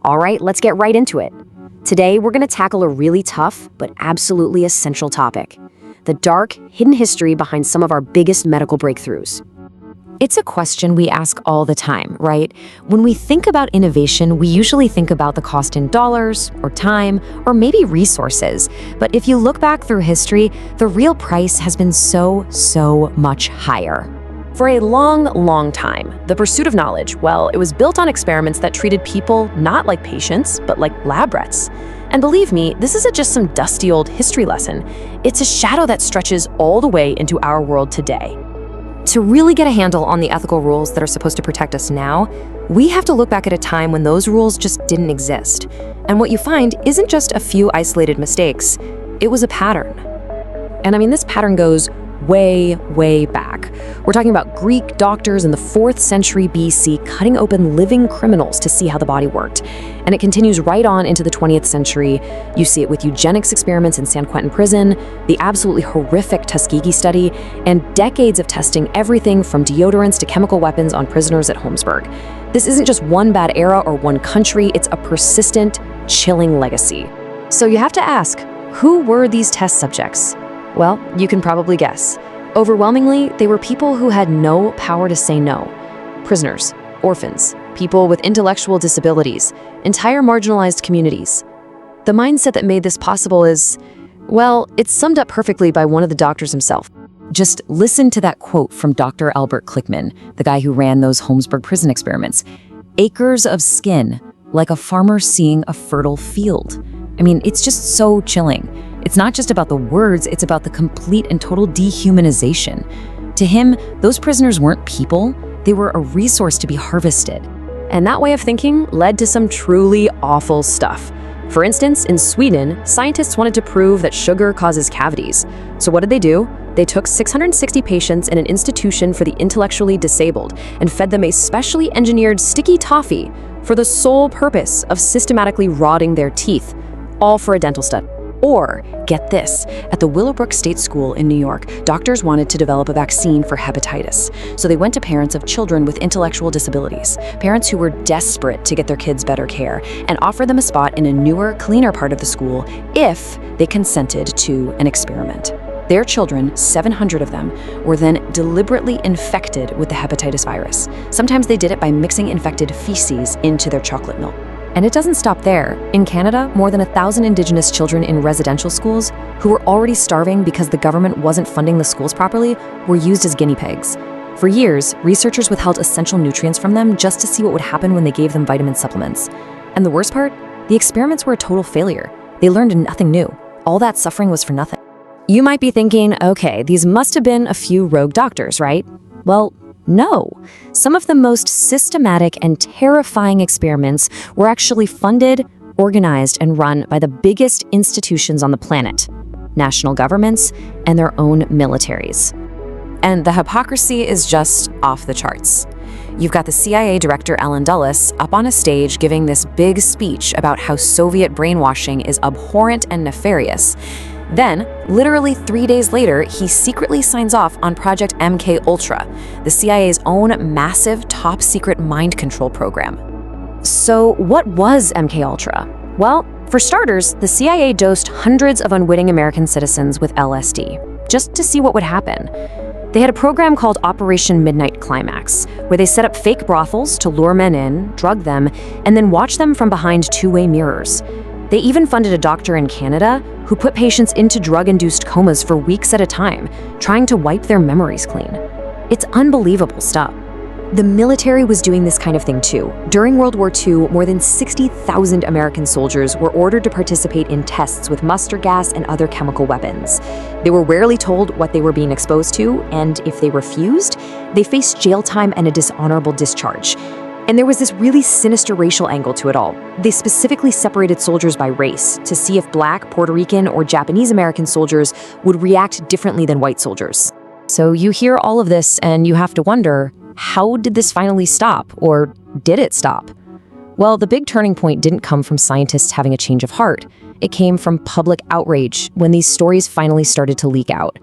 All right, let's get right into it. Today, we're going to tackle a really tough but absolutely essential topic: the dark, hidden history behind some of our biggest medical breakthroughs. It's a question we ask all the time, right? When we think about innovation, we usually think about the cost in dollars, or time, or maybe resources. But if you look back through history, the real price has been so much higher. For a long time, the pursuit of knowledge, well, it was built on experiments that treated people not like patients, but like lab rats. And believe me, this isn't just some dusty old history lesson. It's a shadow that stretches all the way into our world today. To really get a handle on the ethical rules that are supposed to protect us now, we have to look back at a time when those rules just didn't exist. And what you find isn't just a few isolated mistakes, it was a pattern. And I mean, this pattern goes way back. We're talking about Greek doctors in the 4th century BC cutting open living criminals to see how the body worked. And it continues right on into the 20th century. You see it with eugenics experiments in San Quentin prison, the absolutely horrific Tuskegee study, and decades of testing everything from deodorants to chemical weapons on prisoners at Holmesburg. This isn't just one bad era or one country, it's a persistent, chilling legacy. So you have to ask, who were these test subjects? Well, you can probably guess. Overwhelmingly, they were people who had no power to say no. Prisoners, orphans, people with intellectual disabilities, entire marginalized communities. The mindset that made this possible is, well, it's summed up perfectly by one of the doctors himself. Just listen to that quote from Dr. Albert Klickman, the guy who ran those Holmesburg prison experiments. "Acres of skin, like a farmer seeing a fertile field." I mean, it's just so chilling. It's not just about the words, it's about the complete and total dehumanization. To him, those prisoners weren't people, they were a resource to be harvested. And that way of thinking led to some truly awful stuff. For instance, in Sweden, scientists wanted to prove that sugar causes cavities. So what did they do? They took 660 patients in an institution for the intellectually disabled and fed them a specially engineered sticky toffee for the sole purpose of systematically rotting their teeth, all for a dental stud. Or, get this, at the Willowbrook State School in New York, doctors wanted to develop a vaccine for hepatitis. So they went to parents of children with intellectual disabilities, parents who were desperate to get their kids better care, and offered them a spot in a newer, cleaner part of the school if they consented to an experiment. Their children, 700 of them, were then deliberately infected with the hepatitis virus. Sometimes they did it by mixing infected feces into their chocolate milk. And it doesn't stop there. In Canada, more than 1,000 Indigenous children in residential schools, who were already starving because the government wasn't funding the schools properly, were used as guinea pigs. For years, researchers withheld essential nutrients from them just to see what would happen when they gave them vitamin supplements. And the worst part? The experiments were a total failure. They learned nothing new. All that suffering was for nothing. You might be thinking, okay, these must have been a few rogue doctors, right? Well, no. Some of the most systematic and terrifying experiments were actually funded, organized, and run by the biggest institutions on the planet, national governments, and their own militaries. And the hypocrisy is just off the charts. You've got the CIA director Allen Dulles up on a stage giving this big speech about how Soviet brainwashing is abhorrent and nefarious. Then, literally 3 days later, he secretly signs off on Project MKUltra, the CIA's own massive top-secret mind control program. So what was MKUltra? Well, for starters, the CIA dosed hundreds of unwitting American citizens with LSD, just to see what would happen. They had a program called Operation Midnight Climax, where they set up fake brothels to lure men in, drug them, and then watch them from behind two-way mirrors. They even funded a doctor in Canada who put patients into drug-induced comas for weeks at a time, trying to wipe their memories clean. It's unbelievable stuff. The military was doing this kind of thing too. During World War II, more than 60,000 American soldiers were ordered to participate in tests with mustard gas and other chemical weapons. They were rarely told what they were being exposed to, and if they refused, they faced jail time and a dishonorable discharge. And there was this really sinister racial angle to it all. They specifically separated soldiers by race to see if Black, Puerto Rican, or Japanese American soldiers would react differently than white soldiers. So you hear all of this and you have to wonder, how did this finally stop, or did it stop? Well, the big turning point didn't come from scientists having a change of heart. It came from public outrage when these stories finally started to leak out.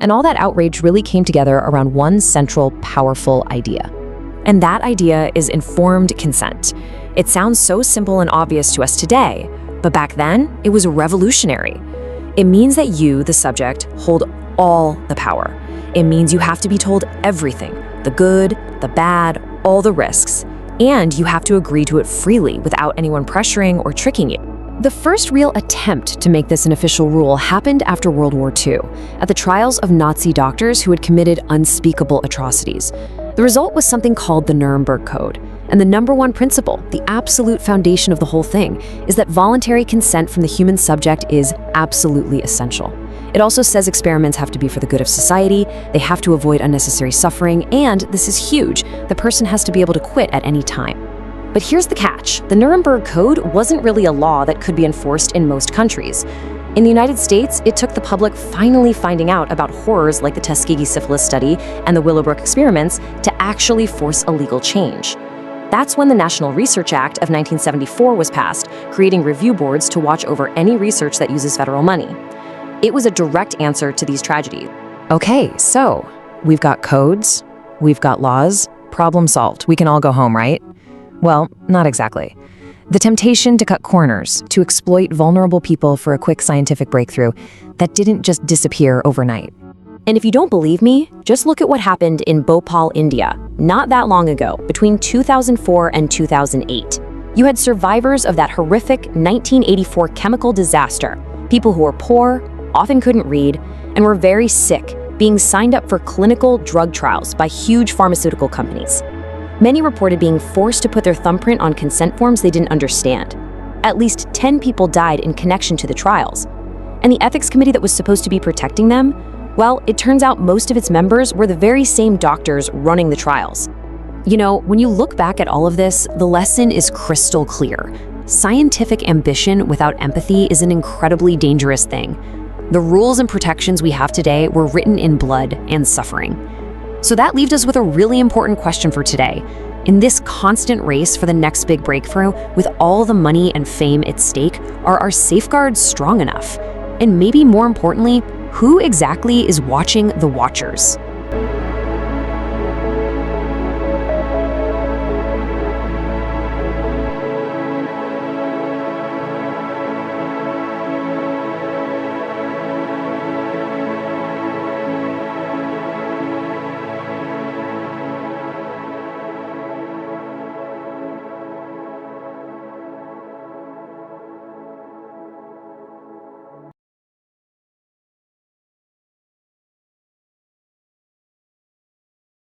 And all that outrage really came together around one central, powerful idea. And that idea is informed consent. It sounds so simple and obvious to us today, but back then, it was revolutionary. It means that you, the subject, hold all the power. It means you have to be told everything, the good, the bad, all the risks, and you have to agree to it freely without anyone pressuring or tricking you. The first real attempt to make this an official rule happened after World War II, at the trials of Nazi doctors who had committed unspeakable atrocities. The result was something called the Nuremberg Code. And the number one principle, the absolute foundation of the whole thing, is that voluntary consent from the human subject is absolutely essential. It also says experiments have to be for the good of society, they have to avoid unnecessary suffering, and this is huge, the person has to be able to quit at any time. But here's the catch. The Nuremberg Code wasn't really a law that could be enforced in most countries. In the United States, it took the public finally finding out about horrors like the Tuskegee syphilis study and the Willowbrook experiments to actually force a legal change. That's when the National Research Act of 1974 was passed, creating review boards to watch over any research that uses federal money. It was a direct answer to these tragedies. Okay, so we've got codes, we've got laws, problem solved. We can all go home, right? Well, not exactly. The temptation to cut corners, to exploit vulnerable people for a quick scientific breakthrough, that didn't just disappear overnight. And if you don't believe me, just look at what happened in Bhopal, India, not that long ago, between 2004 and 2008. You had survivors of that horrific 1984 chemical disaster, people who were poor, often couldn't read, and were very sick, being signed up for clinical drug trials by huge pharmaceutical companies. Many reported being forced to put their thumbprint on consent forms they didn't understand. At least 10 people died in connection to the trials. And the ethics committee that was supposed to be protecting them, well, it turns out most of its members were the very same doctors running the trials. You know, when you look back at all of this, the lesson is crystal clear. Scientific ambition without empathy is an incredibly dangerous thing. The rules and protections we have today were written in blood and suffering. So that leaves us with a really important question for today. In this constant race for the next big breakthrough, with all the money and fame at stake, are our safeguards strong enough? And maybe more importantly, who exactly is watching the watchers?